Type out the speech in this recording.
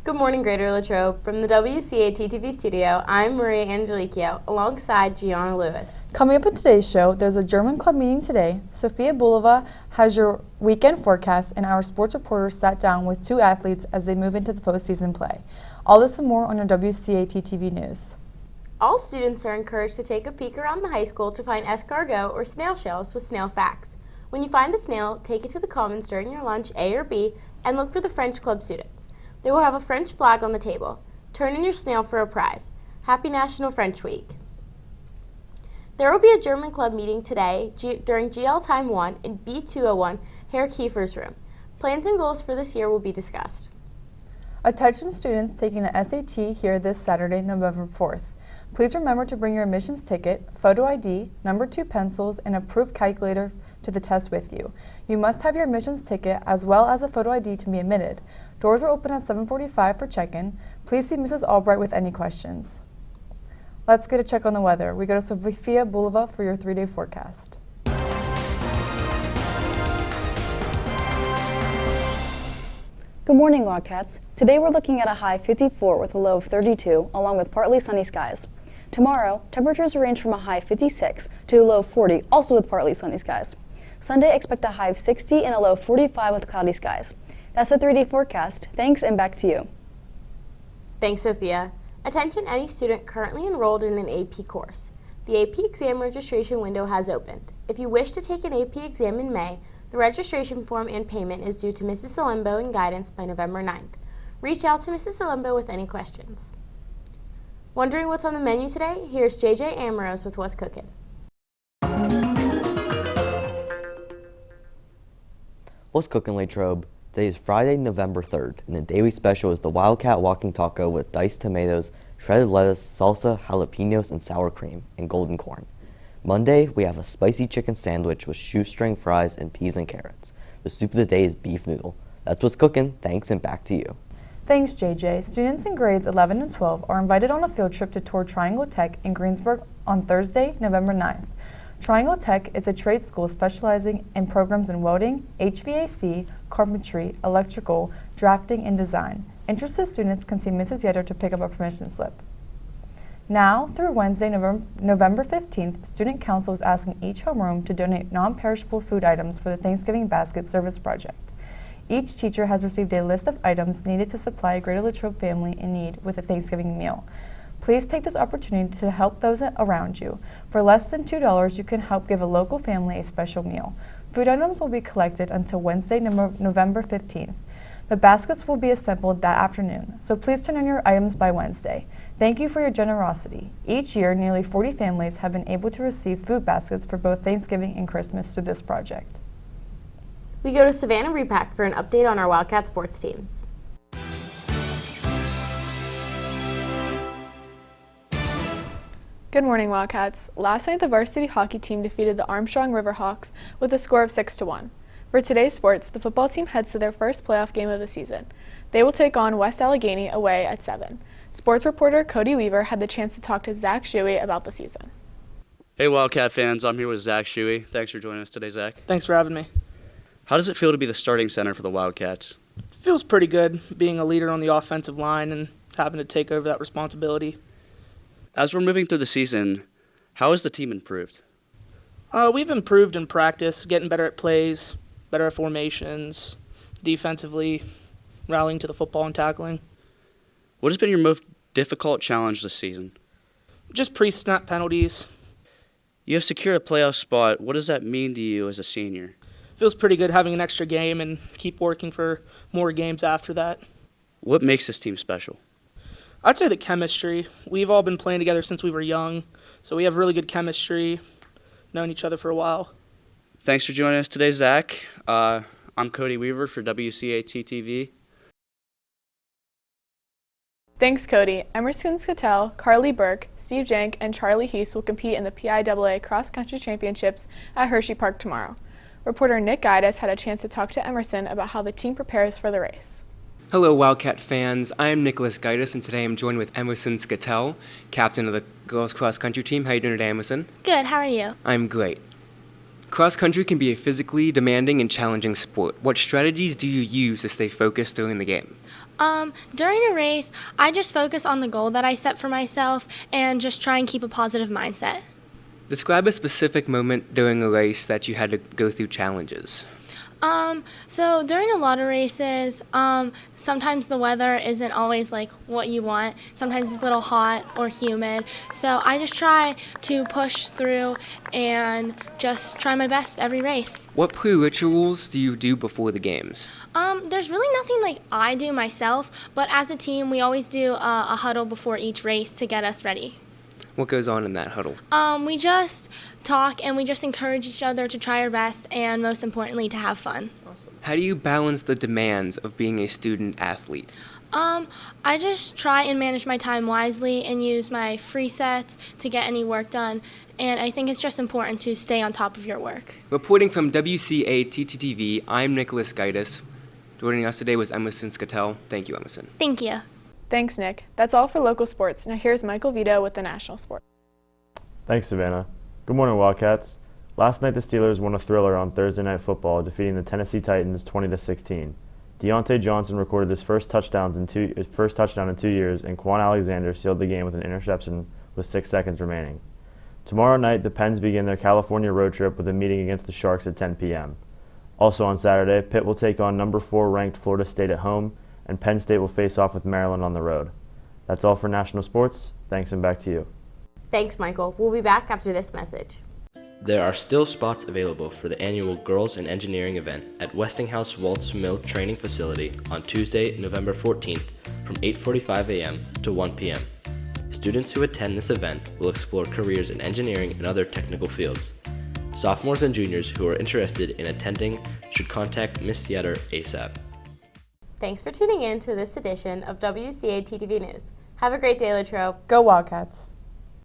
Good morning, Greater Latrobe. From the WCAT-TV studio, I'm Maria Angelicchio, alongside Gianna Lewis. Coming up in today's show, there's a German club meeting today. Sofia Bulova has your weekend forecast, and our sports reporters sat down with two athletes as they move into the postseason play. All this and more on your WCAT-TV news. All students are encouraged to take a peek around the high school to find escargot or snail shells with snail facts. When you find a snail, take it to the commons during your lunch, A or B, and look for the French club students. They will have a French flag on the table. Turn in your snail for a prize. Happy National French Week. There will be a German club meeting today during GL Time 1 in B201, Herr Kiefer's room. Plans and goals for this year will be discussed. Attention students taking the SAT here this Saturday, November 4th. Please remember to bring your admissions ticket, photo ID, number 2 pencils, and a proof calculator to the test with you. You must have your admissions ticket as well as a photo ID to be admitted. Doors are open at 7:45 for check-in. Please see Mrs. Albright with any questions. Let's get a check on the weather. We go to Sofia Bulova for your 3-day forecast. Good morning, Wildcats. Today we're looking at a high 54 with a low of 32, along with partly sunny skies. Tomorrow, temperatures range from a high 56 to a low 40, also with partly sunny skies. Sunday, expect a high of 60 and a low of 45 with cloudy skies. That's the 3-day forecast. Thanks, and back to you. Thanks, Sophia. Attention any student currently enrolled in an AP course. The AP exam registration window has opened. If you wish to take an AP exam in May, the registration form and payment is due to Mrs. Salembo in guidance by November 9th. Reach out to Mrs. Salembo with any questions. Wondering what's on the menu today? Here's JJ Ambrose with What's Cooking. What's cooking, Latrobe? Today is Friday, November 3rd, and the daily special is the Wildcat Walking Taco with diced tomatoes, shredded lettuce, salsa, jalapenos, and sour cream, and golden corn. Monday, we have a spicy chicken sandwich with shoestring fries and peas and carrots. The soup of the day is beef noodle. That's what's cooking. Thanks, and back to you. Thanks, JJ. Students in grades 11 and 12 are invited on a field trip to tour Triangle Tech in Greensburg on Thursday, November 9th. Triangle Tech is a trade school specializing in programs in welding, HVAC, carpentry, electrical, drafting, and design. Interested students can see Mrs. Yetter to pick up a permission slip. Now, through Wednesday, November 15th, Student Council is asking each homeroom to donate non-perishable food items for the Thanksgiving Basket Service Project. Each teacher has received a list of items needed to supply a Greater Latrobe family in need with a Thanksgiving meal. Please take this opportunity to help those around you. For less than $2, you can help give a local family a special meal. Food items will be collected until Wednesday, November 15th. The baskets will be assembled that afternoon, so please turn in your items by Wednesday. Thank you for your generosity. Each year, nearly 40 families have been able to receive food baskets for both Thanksgiving and Christmas through this project. We go to Savannah Repack for an update on our Wildcat sports teams. Good morning, Wildcats. Last night, the varsity hockey team defeated the Armstrong Riverhawks with a score of 6-1. For today's sports, the football team heads to their first playoff game of the season. They will take on West Allegheny away at 7. Sports reporter Cody Weaver had the chance to talk to Zach Shuey about the season. Hey, Wildcat fans. I'm here with Zach Shuey. Thanks for joining us today, Zach. Thanks for having me. How does it feel to be the starting center for the Wildcats? Feels pretty good being a leader on the offensive line and having to take over that responsibility. As we're moving through the season, how has the team improved? We've improved in practice, getting better at plays, better at formations, defensively, rallying to the football and tackling. What has been your most difficult challenge this season? Just pre-snap penalties. You have secured a playoff spot. What does that mean to you as a senior? Feels pretty good having an extra game and keep working for more games after that. What makes this team special? I'd say the chemistry. We've all been playing together since we were young, so we have really good chemistry, known each other for a while. Thanks for joining us today, Zach. I'm Cody Weaver for WCAT-TV. Thanks, Cody. Emerson Scatell, Carly Burke, Steve Jank, and Charlie Heese will compete in the PIAA Cross Country Championships at Hershey Park tomorrow. Reporter Nick Guidas had a chance to talk to Emerson about how the team prepares for the race. Hello, Wildcat fans. I am Nicholas Gaitis, and today I'm joined with Emerson Scatell, captain of the girls cross country team. How are you doing today, Emerson? Good, how are you? I'm great. Cross country can be a physically demanding and challenging sport. What strategies do you use to stay focused during the game? During a race, I just focus on the goal that I set for myself and just try and keep a positive mindset. Describe a specific moment during a race that you had to go through challenges. So during a lot of races, sometimes the weather isn't always like what you want. Sometimes it's a little hot or humid. So I just try to push through and just try my best every race. What pre-rituals do you do before the games? There's really nothing like I do myself, but as a team, we always do a huddle before each race to get us ready. What goes on in that huddle? We just talk and we just encourage each other to try our best and most importantly to have fun. How do you balance the demands of being a student athlete? I just try and manage my time wisely and use my free sets to get any work done, and I think it's just important to stay on top of your work. Reporting from WCATTV, I'm Nicholas Gaitis. Joining us today was Emerson Skattel. Thank you, Emerson. Thank you. Thanks, Nick. That's all for local sports. Now here's Michael Vito with the national sport. Thanks, Savannah. Good morning, Wildcats. Last night, the Steelers won a thriller on Thursday Night Football, defeating the Tennessee Titans 20-16. Deontay Johnson recorded his first touchdown in 2 years, and Quan Alexander sealed the game with an interception with 6 seconds remaining. Tomorrow night, the Pens begin their California road trip with a meeting against the Sharks at 10 p.m. Also on Saturday, Pitt will take on number 4 ranked Florida State at home, and Penn State will face off with Maryland on the road. That's all for national sports. Thanks, and back to you. Thanks, Michael. We'll be back after this message. There are still spots available for the annual Girls in Engineering event at Westinghouse Waltz Mill Training Facility on Tuesday, November 14th from 8:45 a.m. to 1 p.m. Students who attend this event will explore careers in engineering and other technical fields. Sophomores and juniors who are interested in attending should contact Ms. Yetter ASAP. Thanks for tuning in to this edition of WCAT TV News. Have a great day, Latrobe. Go Wildcats!